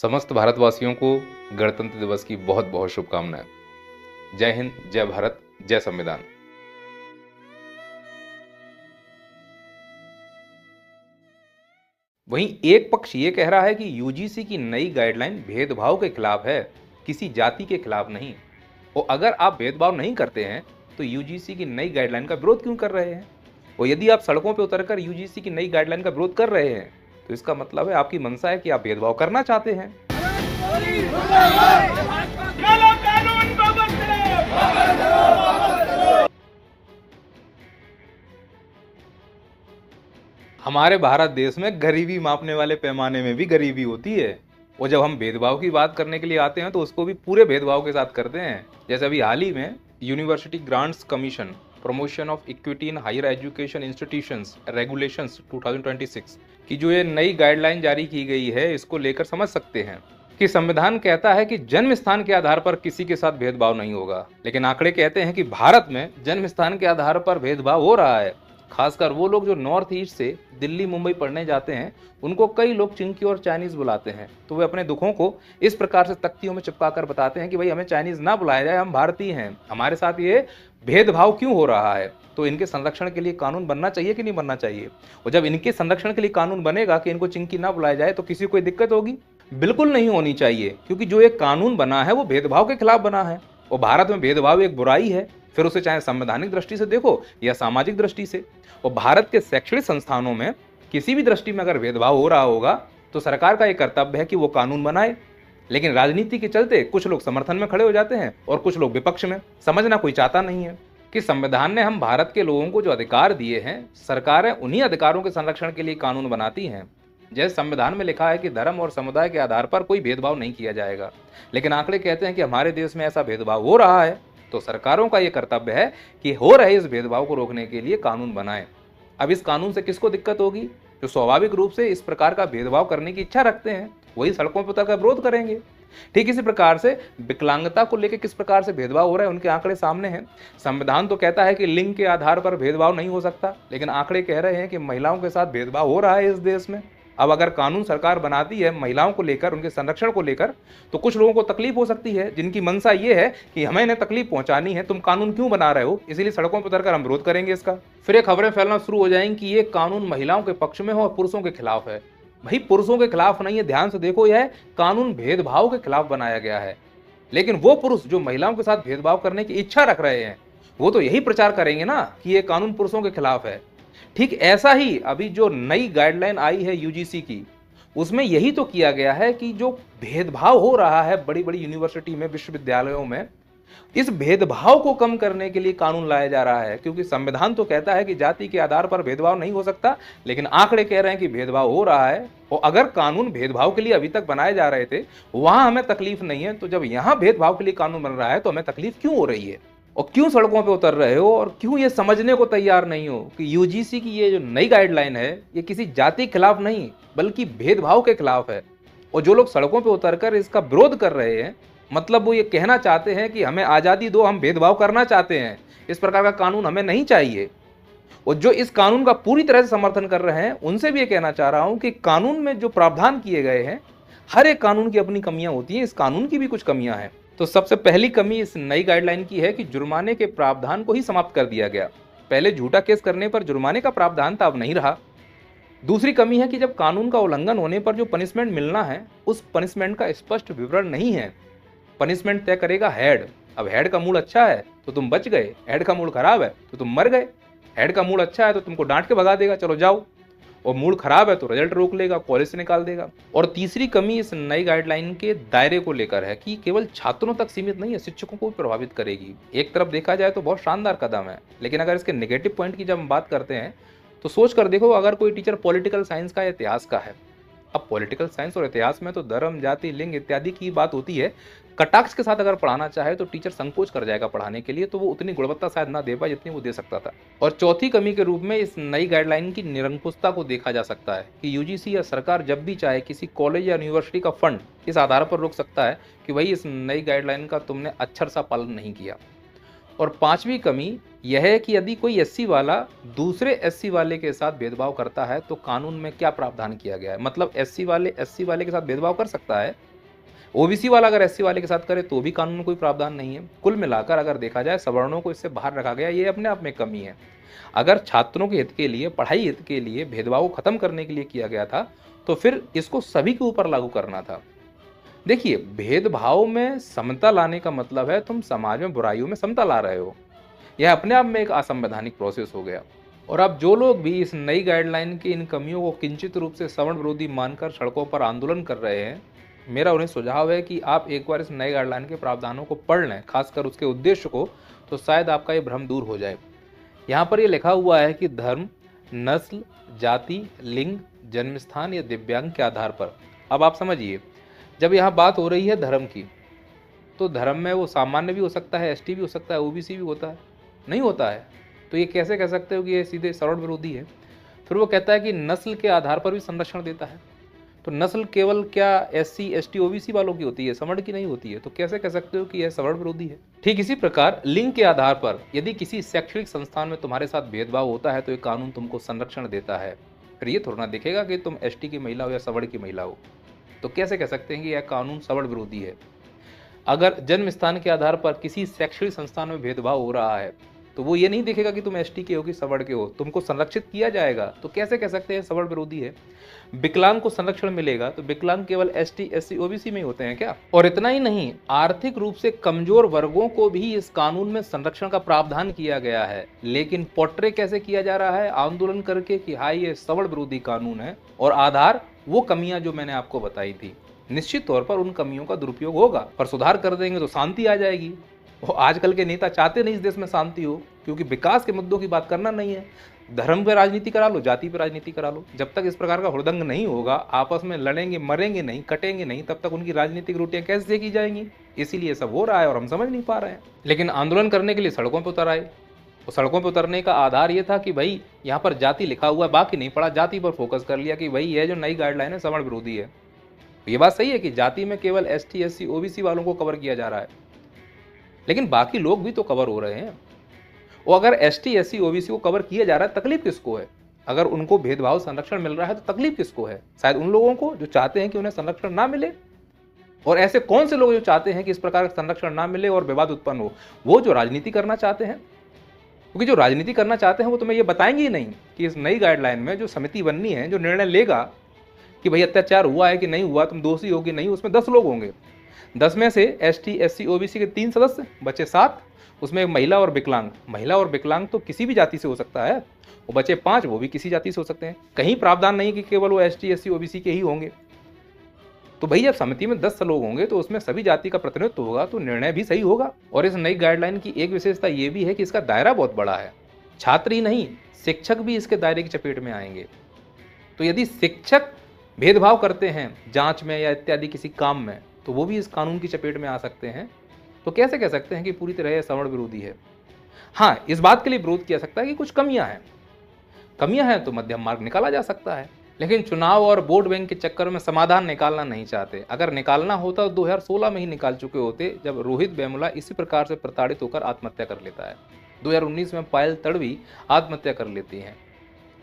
समस्त भारतवासियों को गणतंत्र दिवस की बहुत बहुत शुभकामनाएं। जय हिंद, जय भारत, जय संविधान। वहीं एक पक्ष ये कह रहा है कि यूजीसी की नई गाइडलाइन भेदभाव के खिलाफ है, किसी जाति के खिलाफ नहीं। और अगर आप भेदभाव नहीं करते हैं तो यूजीसी की नई गाइडलाइन का विरोध क्यों कर रहे हैं? और यदि आप सड़कों पर उतरकर यूजीसी की नई गाइडलाइन का विरोध कर रहे हैं तो इसका मतलब है आपकी मंशा है कि आप भेदभाव करना चाहते हैं। हमारे भारत देश में गरीबी मापने वाले पैमाने में भी गरीबी होती है। और जब हम भेदभाव की बात करने के लिए आते हैं तो उसको भी पूरे भेदभाव के साथ करते हैं। जैसे अभी हाल ही में University Grants Commission Promotion of Equity in Higher Education Institutions Regulations 2026 की जो ये नई गाइडलाइन जारी की गई है, इसको लेकर समझ सकते हैं कि संविधान कहता है कि जन्म स्थान के आधार पर किसी के साथ भेदभाव नहीं होगा, लेकिन आंकड़े कहते हैं कि भारत में जन्म स्थान के आधार पर भेदभाव हो रहा है। खासकर वो लोग जो नॉर्थ ईस्ट से दिल्ली मुंबई पढ़ने जाते हैं, उनको कई लोग चिंकी और चाइनीज बुलाते हैं। तो वे अपने दुखों को इस प्रकार से तख्तियों में चिपका कर बताते हैं कि भाई हमें चाइनीज ना बुलाया जाए, हम भारतीय हैं, हमारे साथ ये भेदभाव क्यों हो रहा है। तो इनके संरक्षण के लिए कानून बनना चाहिए कि नहीं बनना चाहिए? और जब इनके संरक्षण के लिए कानून बनेगा कि इनको चिंकी ना बुलाया जाए तो किसी को कोई दिक्कत होगी? बिल्कुल नहीं होनी चाहिए, क्योंकि जो एक कानून बना है वो भेदभाव के खिलाफ बना है। और भारत में भेदभाव एक बुराई है, फिर उसे चाहे संवैधानिक दृष्टि से देखो या सामाजिक दृष्टि से। और भारत के शैक्षणिक संस्थानों में किसी भी दृष्टि में अगर भेदभाव हो रहा होगा तो सरकार का ये कर्तव्य है कि वो कानून बनाए। लेकिन राजनीति के चलते कुछ लोग समर्थन में खड़े हो जाते हैं और कुछ लोग विपक्ष में। समझना कोई चाहता नहीं है कि संविधान ने हम भारत के लोगों को जो अधिकार दिए हैं, सरकारें उन्हीं अधिकारों के संरक्षण के लिए कानून बनाती हैं। जैसे संविधान में लिखा है कि धर्म और समुदाय के आधार पर कोई भेदभाव नहीं किया जाएगा, लेकिन आंकड़े कहते हैं कि हमारे देश में ऐसा भेदभाव हो रहा है। तो सरकारों का यह कर्तव्य है कि हो रहे इस भेदभाव को रोकने के लिए कानून बनाएं। अब इस कानून से किसको दिक्कत होगी? जो स्वाभाविक रूप से इस प्रकार का भेदभाव करने की इच्छा रखते हैं, वही सड़कों पर उतरकर विरोध करेंगे। ठीक इसी प्रकार से विकलांगता को लेकर किस प्रकार से भेदभाव हो रहा है, उनके आंकड़े सामने हैं। संविधान तो कहता है कि लिंग के आधार पर भेदभाव नहीं हो सकता, लेकिन आंकड़े कह रहे हैं कि महिलाओं के साथ भेदभाव हो रहा है इस देश में। अब अगर कानून सरकार बनाती है महिलाओं को लेकर, उनके संरक्षण को लेकर, तो कुछ लोगों को तकलीफ हो सकती है, जिनकी मंशा ये है कि हमें इन्हें तकलीफ पहुंचानी है, तुम कानून क्यों बना रहे हो, इसीलिए सड़कों पर उतरकर हम विरोध करेंगे इसका। फिर ये खबरें फैलना शुरू हो जाएंगी कि ये कानून महिलाओं के पक्ष में हो और पुरुषों के खिलाफ है। भाई पुरुषों के खिलाफ नहीं है, ध्यान से देखो, यह कानून भेदभाव के खिलाफ बनाया गया है। लेकिन वो पुरुष जो महिलाओं के साथ भेदभाव करने की इच्छा रख रहे हैं, वो तो यही प्रचार करेंगे ना कि ये कानून पुरुषों के खिलाफ है। ठीक ऐसा ही अभी जो नई गाइडलाइन आई है यूजीसी की, उसमें यही तो किया गया है कि जो भेदभाव हो रहा है बड़ी बड़ी यूनिवर्सिटी में, विश्वविद्यालयों में, इस भेदभाव को कम करने के लिए कानून लाया जा रहा है। क्योंकि संविधान तो कहता है कि जाति के आधार पर भेदभाव नहीं हो सकता, लेकिन आंकड़े कह रहे हैं कि भेदभाव हो रहा है। और अगर कानून भेदभाव के लिए अभी तक बनाए जा रहे थे, वहां हमें तकलीफ नहीं है, तो जब यहां भेदभाव के लिए कानून बन रहा है तो हमें तकलीफ क्यों हो रही है? और क्यों सड़कों पे उतर रहे हो? और क्यों ये समझने को तैयार नहीं हो कि यूजीसी की ये जो नई गाइडलाइन है, ये किसी जाति के खिलाफ नहीं बल्कि भेदभाव के खिलाफ है। और जो लोग सड़कों पे उतरकर इसका विरोध कर रहे हैं, मतलब वो ये कहना चाहते हैं कि हमें आज़ादी दो, हम भेदभाव करना चाहते हैं, इस प्रकार का कानून हमें नहीं चाहिए। और जो इस कानून का पूरी तरह से समर्थन कर रहे हैं, उनसे भी ये कहना चाह रहा हूं कि कानून में जो प्रावधान किए गए हैं, हर एक कानून की अपनी कमियां होती हैं, इस कानून की भी कुछ कमियां हैं। तो सबसे पहली कमी इस नई गाइडलाइन की है कि जुर्माने के प्रावधान को ही समाप्त कर दिया गया। पहले झूठा केस करने पर जुर्माने का प्रावधान था, अब नहीं रहा। दूसरी कमी है कि जब कानून का उल्लंघन होने पर जो पनिशमेंट मिलना है, उस पनिशमेंट का स्पष्ट विवरण नहीं है। पनिशमेंट तय करेगा हेड। अब हेड का मूड अच्छा है तो तुम बच गए, हेड का मूड खराब है तो तुम मर गए। हेड का मूड अच्छा है तो तुमको डांट के भगा देगा, चलो जाओ, और मूड खराब है तो रिजल्ट रोक लेगा, कॉलेज से निकाल देगा। और तीसरी कमी इस नई गाइडलाइन के दायरे को लेकर है कि केवल छात्रों तक सीमित नहीं है, शिक्षकों को भी प्रभावित करेगी। एक तरफ देखा जाए तो बहुत शानदार कदम है, लेकिन अगर इसके नेगेटिव पॉइंट की जब हम बात करते हैं तो सोच कर देखो, अगर कोई टीचर पॉलिटिकल साइंस का, इतिहास का है, अब पॉलिटिकल साइंस और इतिहास में तो धर्म, जाति, लिंग इत्यादि की बात होती है, कटाक्ष के साथ अगर पढ़ाना चाहे तो टीचर संकोच कर जाएगा पढ़ाने के लिए, तो वो उतनी गुणवत्ता शायद ना दे पाए जितनी वो दे सकता था। और चौथी कमी के रूप में इस नई गाइडलाइन की निरंकुशता को देखा जा सकता है कि यूजीसी या सरकार जब भी चाहे किसी कॉलेज या यूनिवर्सिटी का फंड इस आधार पर रोक सकता है कि भाई इस नई गाइडलाइन का तुमने अक्षर सा पालन नहीं किया। और पांचवी कमी यह है कि यदि कोई एससी वाला दूसरे एससी वाले के साथ भेदभाव करता है तो कानून में क्या प्रावधान किया गया है। मतलब एससी वाले के साथ भेदभाव कर सकता है, ओबीसी वाला अगर एससी वाले के साथ करे तो भी कानून में कोई प्रावधान नहीं है। कुल मिलाकर अगर देखा जाए सवर्णों को इससे बाहर रखा गया, ये अपने आप में कमी है। अगर छात्रों के हित के लिए, पढ़ाई हित के लिए भेदभाव को खत्म करने के लिए किया गया था तो फिर इसको सभी के ऊपर लागू करना था। देखिए, भेदभाव में समता लाने का मतलब है तुम समाज में बुराइयों में समता ला रहे हो। यह अपने आप में एक असंवैधानिक प्रोसेस हो गया। और अब जो लोग भी इस नई गाइडलाइन की इन कमियों को किंचित रूप से सवर्ण विरोधी मानकर सड़कों पर आंदोलन कर रहे हैं, मेरा उन्हें सुझाव है कि आप एक बार इस नई गाइडलाइन के प्रावधानों को पढ़ लें, खासकर उसके उद्देश्य को, तो शायद आपका ये भ्रम दूर हो जाए। यहाँ पर ये लिखा हुआ है कि धर्म, नस्ल, जाति, लिंग, जन्मस्थान या दिव्यांग के आधार पर। अब आप समझिए, जब यहाँ बात हो रही है धर्म की, तो धर्म में वो सामान्य भी हो सकता है, एसटी भी हो सकता है, ओबीसी भी होता है, नहीं होता है। तो ये कैसे कह सकते हो कि ये सीधे सवर्ण विरोधी है? फिर वो कहता है कि नस्ल के आधार पर भी संरक्षण देता है। तो नस्ल केवल क्या एससी, एसटी, ओबीसी वालों की होती है, सवर्ण की नहीं होती है? तो कैसे कह सकते हो कि यह सवर्ण विरोधी है? ठीक इसी प्रकार लिंग के आधार पर यदि किसी शैक्षणिक संस्थान में तुम्हारे साथ भेदभाव होता है तो ये कानून तुमको संरक्षण देता है। फिर ये थोड़ा ना देखेगा कि तुम एसटी की महिला हो या सवर्ण की महिला हो। तो कैसे कह सकते हैं कि यह कानून सवर्ण विरोधी है? अगर जन्म स्थान के आधार पर किसी शैक्षणिक संस्थान में भेदभाव हो रहा है तो वो ये नहीं देखेगा कि तुम एसटी के हो कि सवर्ण के हो, तुमको संरक्षित किया जाएगा। तो कैसे कह सकते हैं सवर्ण विरोधी है? विकलांग को संरक्षण मिलेगा तो विकलांग केवल एसटी, एससी, ओबीसी में ही होते हैं क्या? और इतना ही नहीं, आर्थिक रूप से कमजोर वर्गों को भी इस कानून में संरक्षण का प्रावधान किया गया है। लेकिन पोर्ट्रे कैसे किया जा रहा है? आंदोलन करके कि हाँ ये सवर्ण विरोधी कानून है, और आधार वो कमियां जो मैंने आपको बताई थी। निश्चित तौर पर उन कमियों का दुरुपयोग होगा, पर सुधार कर देंगे तो शांति आ जाएगी। वो आजकल के नेता चाहते नहीं इस देश में शांति हो, क्योंकि विकास के मुद्दों की बात करना नहीं है। धर्म पे राजनीति करा लो, जाति पे राजनीति करा लो। जब तक इस प्रकार का हुड़दंग नहीं होगा, आपस में लड़ेंगे, मरेंगे नहीं, कटेंगे नहीं, तब तक उनकी राजनीतिक रोटियां कैसे की जाएंगी? इसीलिए सब हो रहा है और हम समझ नहीं पा रहे हैं। लेकिन आंदोलन करने के लिए सड़कों पर उतर आए। और सड़कों पर उतरने का आधार ये था कि भाई यहाँ पर जाति लिखा हुआ है, बाकी नहीं पड़ा, जाति पर फोकस कर लिया कि भाई यह जो नई गाइडलाइन है सवर्ण विरोधी है। ये बात सही है कि जाति में केवल एसटी, एससी, ओबीसी वालों को कवर किया जा रहा है, लेकिन बाकी लोग भी तो कवर हो रहे हैं। और अगर एसटी, एससी, ओबीसी को कवर किया जा रहा है, तकलीफ किसको है? अगर उनको भेदभाव संरक्षण मिल रहा है तो तकलीफ किसको है? शायद उन लोगों को जो चाहते हैं कि उन्हें संरक्षण ना मिले। और ऐसे कौन से लोग जो चाहते हैं कि इस प्रकार का संरक्षण ना मिले और विवाद उत्पन्न हो? वो जो राजनीति करना चाहते हैं। क्योंकि जो राजनीति करना चाहते हैं वो तुम्हें ये बताएंगे ही नहीं कि इस नई गाइडलाइन में जो समिति बननी है, जो निर्णय लेगा कि भाई अत्याचार हुआ है कि नहीं हुआ, तुम दोषी हो कि नहीं, उसमें 10 लोग होंगे। 10 में से एसटी, एससी, ओबीसी के 3 सदस्य, बचे 7। उसमें महिला और विकलांग। महिला और विकलांग तो किसी भी जाति से हो सकता है। वो बचे 5, वो भी किसी जाति से हो सकते हैं। कहीं प्रावधान नहीं कि केवल वो एसटी, एससी, ओबीसी के ही होंगे। तो भाई जब समिति में 10 लोग होंगे तो उसमें सभी जाति का प्रतिनिधित्व होगा, तो निर्णय भी सही होगा। और इस नई गाइडलाइन की एक विशेषता ये भी है कि इसका दायरा बहुत बड़ा है। छात्र ही नहीं, शिक्षक भी इसके दायरे की चपेट में आएंगे। तो यदि शिक्षक भेदभाव करते हैं जांच में या इत्यादि किसी काम में, तो वो भी इस कानून की चपेट में आ सकते हैं। तो कैसे कह सकते हैं कि पूरी तरह सवर्ण विरोधी है? हाँ, इस बात के लिए विरोध किया सकता है कि कुछ कमियां हैं तो मध्यम मार्ग निकाला जा सकता है। लेकिन चुनाव और वोट बैंक के चक्कर में समाधान निकालना नहीं चाहते। अगर निकालना होता तो 2016 में ही निकाल चुके होते, जब रोहित वेमुला इसी प्रकार से प्रताड़ित होकर आत्महत्या कर लेता है। 2019 में पायल तड़वी आत्महत्या कर लेती हैं।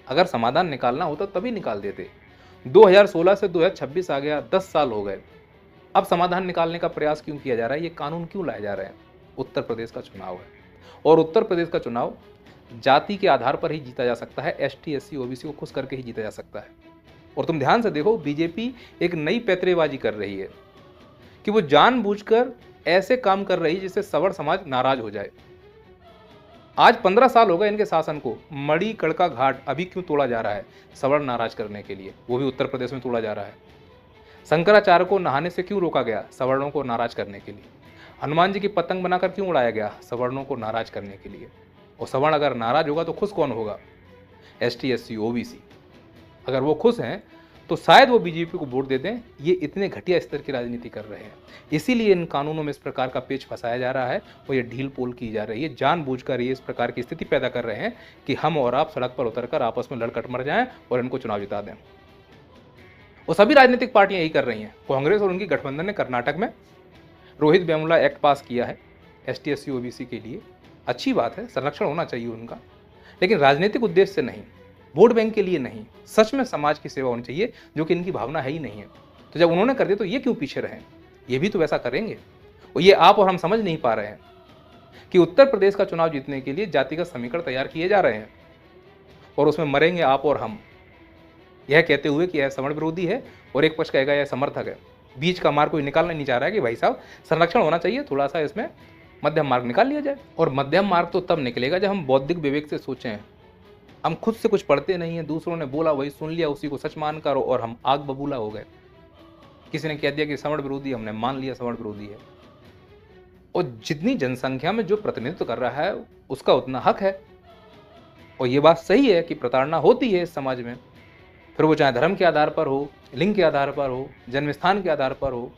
अगर समाधान निकालना होता तभी निकाल देते। 2016 से 2026 आ गया, 10 साल हो गए। अब समाधान निकालने का प्रयास क्यों किया जा रहा है? ये कानून क्यों लाए जा रहे हैं? उत्तर प्रदेश का चुनाव है, और उत्तर प्रदेश का चुनाव जाति के आधार पर ही जीता जा सकता है। एसटी, एससी, ओबीसी को खुश करके ही जीता जा सकता है। और तुम ध्यान से देखो, बीजेपी एक नई पैतरेबाजी कर रही है कि वो जानबूझकर ऐसे काम कर रही है जिससे सवर्ण समाज नाराज हो जाए। आज 15 साल हो गए इनके शासन को। मणिकर्णिका घाट अभी क्यों तोड़ा जा रहा है? सवर्ण नाराज करने के लिए, वो भी उत्तर प्रदेश में तोड़ा जा रहा है। शंकराचार्य को नहाने से क्यों रोका गया? सवर्णों को नाराज करने के लिए। हनुमान जी की पतंग बनाकर क्यों उड़ाया गया? सवर्णों को नाराज करने के लिए। और सवर्ण अगर नाराज होगा तो खुश कौन होगा? ST, SC, OBC. अगर वो खुश हैं तो शायद वो बीजेपी को वोट दे दें। ये इतने घटिया स्तर की राजनीति कर रहे हैं, इसीलिए इन कानूनों में इस प्रकार का पेच फंसाया जा रहा है और ये ढील पोल की जा रही है। जानबूझकर ये इस प्रकार की स्थिति पैदा कर रहे हैं कि हम और आप सड़क पर उतरकर आपस में लड़कट मर जाएं और इनको चुनाव जिता दें। और सभी राजनीतिक पार्टियां यही कर रही हैं। कांग्रेस और उनकी गठबंधन ने कर्नाटक में रोहित वेमुला एक्ट पास किया है एसटी, एससी, ओबीसी के लिए। अच्छी बात है, संरक्षण होना चाहिए उनका, लेकिन राजनीतिक उद्देश्य से नहीं, वोट बैंक के लिए नहीं। सच में समाज की सेवा होनी चाहिए, जो कि इनकी भावना है ही नहीं है। तो जब उन्होंने कर दिया तो ये क्यों पीछे रहे? ये भी तो वैसा करेंगे। और ये आप और हम समझ नहीं पा रहे हैं कि उत्तर प्रदेश का चुनाव जीतने के लिए जातिगत समीकरण तैयार किए जा रहे हैं और उसमें मरेंगे आप और हम, यह कहते हुए कि यह सवर्ण विरोधी है और एक पक्ष कहेगा यह समर्थक है। बीच का मार्ग कोई निकालना नहीं चाह रहा है कि भाई साहब संरक्षण होना चाहिए, थोड़ा सा इसमें मध्यम मार्ग निकाल लिया जाए। और मध्यम मार्ग तो तब निकलेगा जब हम बौद्धिक विवेक से सोचें। हम खुद से कुछ पढ़ते नहीं है, दूसरों ने बोला वही सुन लिया, उसी को सच मान कर और हम आग बबूला हो गए। किसी ने कह दिया कि सवर्ण विरोधी, हमने मान लिया सवर्ण विरोधी है। और जितनी जनसंख्या में जो प्रतिनिधित्व कर रहा है उसका उतना हक है। और ये बात सही है कि प्रताड़ना होती है इस समाज में, फिर वो चाहे धर्म के आधार पर हो, लिंग के आधार पर हो, जन्म स्थान के आधार पर हो।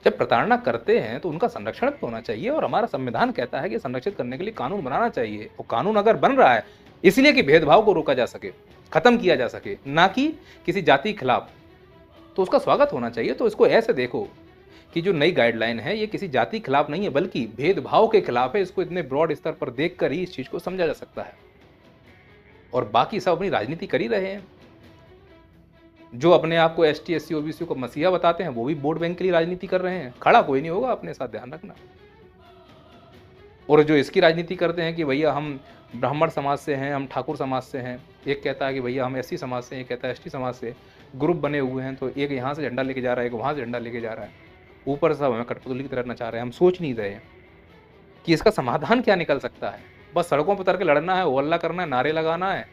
जब प्रताड़ना करते हैं तो उनका संरक्षण भी होना चाहिए और हमारा संविधान कहता है कि संरक्षित करने के लिए कानून बनाना चाहिए। और कानून अगर बन रहा है इसलिए कि भेदभाव को रोका जा सके, खत्म किया जा सके, ना कि किसी जाति के खिलाफ, तो उसका स्वागत होना चाहिए। तो इसको ऐसे देखो कि जो नई गाइडलाइन है ये किसी जाति के खिलाफ नहीं है बल्कि भेदभाव के खिलाफ है। इसको इतने ब्रॉड स्तर पर देखकर ही इस चीज को समझा जा सकता है। और बाकी सब अपनी राजनीति कर ही रहे हैं। जो अपने आप को एसटी एससी ओबीसी को मसीहा बताते हैं वो भी वोट बैंक के लिए राजनीति कर रहे हैं। खड़ा कोई नहीं होगा अपने साथ, ध्यान रखना। और जो इसकी राजनीति करते हैं कि भैया हम ब्राह्मण समाज से हैं, हम ठाकुर समाज से हैं, एक कहता है कि भैया हम एससी समाज से हैं, एक कहता है एसटी समाज से, ग्रुप बने हुए हैं, तो एक यहाँ से झंडा लेके जा रहा है, एक वहाँ से झंडा लेके जा रहा है, ऊपर सब हमें कठपुतली की तरह नचा रहे हैं। हम सोच नहीं रहे हैं कि इसका समाधान क्या निकल सकता है। बस सड़कों पर उतर के लड़ना है, हल्ला करना है, नारे लगाना है,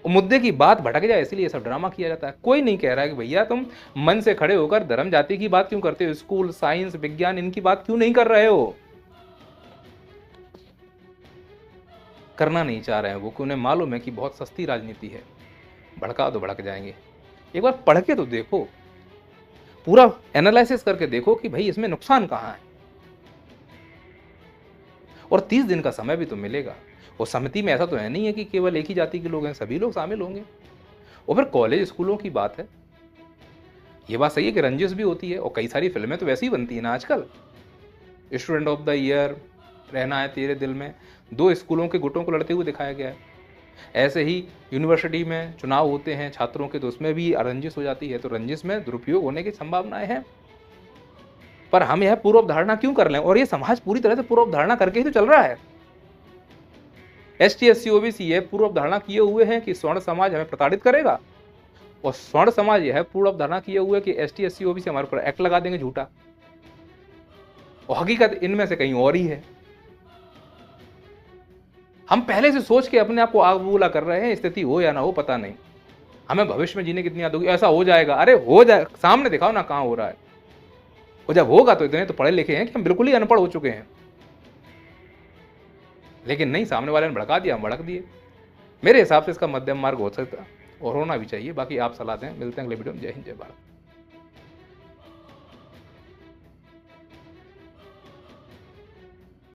मुद्दे की बात भटक जाए इसलिए सब ड्रामा किया जाता है। कोई नहीं कह रहा है कि भैया तुम मन से खड़े होकर धर्म जाति की बात क्यों करते हो, स्कूल साइंस विज्ञान इनकी बात क्यों नहीं कर रहे हो। करना नहीं चाह रहे हैं वो, कि उन्हें मालूम है कि बहुत सस्ती राजनीति है, भड़का तो भड़क जाएंगे। एक बार पढ़ के तो देखो, पूरा एनालिसिस करके देखो कि भाई इसमें नुकसान कहां है। और 30 दिन का समय भी तो मिलेगा। और समिति में ऐसा तो है नहीं है कि केवल एक ही जाति के लोग हैं, सभी लोग शामिल होंगे। और फिर कॉलेज स्कूलों की बात है, ये बात सही है कि रंजिश भी होती है और कई सारी फिल्में तो वैसे ही बनती है ना आजकल। स्टूडेंट ऑफ द ईयर, रहना है तेरे दिल में, 2 स्कूलों के गुटों को लड़ते हुए दिखाया गया है। ऐसे ही यूनिवर्सिटी में चुनाव होते हैं छात्रों के, तो उसमें भी रंजिश हो जाती है। तो रंजिश में दुरुपयोग होने की संभावनाएं हैं। पर हम यह पूर्व धारणा क्यों कर लें, और ये समाज पूरी तरह से पूर्व धारणा करके ही तो चल रहा है। एसटी एससी ओबीसी ये पूर्व धारणा किए हुए हैं कि स्वर्ण समाज हमें प्रताड़ित करेगा, और स्वर्ण समाज यह पूर्व धारणा किए हुए कि एसटी एससी ओबीसी हमारे ऊपर एक्ट लगा देंगे झूठा। और हकीकत इनमें से कहीं और ही है। हम पहले से सोच के अपने आप को आग बबूला कर रहे हैं, स्थिति हो या ना हो पता नहीं, हमें भविष्य में जीने कितनी याद होगी, ऐसा हो जाएगा। अरे हो जाए, सामने दिखाओ ना कहां हो रहा है। और जब होगा तो इतने तो पढ़े लिखे हैं कि हम बिल्कुल ही अनपढ़ हो चुके हैं। लेकिन नहीं, सामने वाले ने भड़का दिया, हम भड़क दिए। मेरे हिसाब से इसका मध्यम मार्ग हो सकता और होना भी चाहिए। बाकी आप सलाह दें। मिलते हैं अगले वीडियो में। जय हिंद, जय भारत।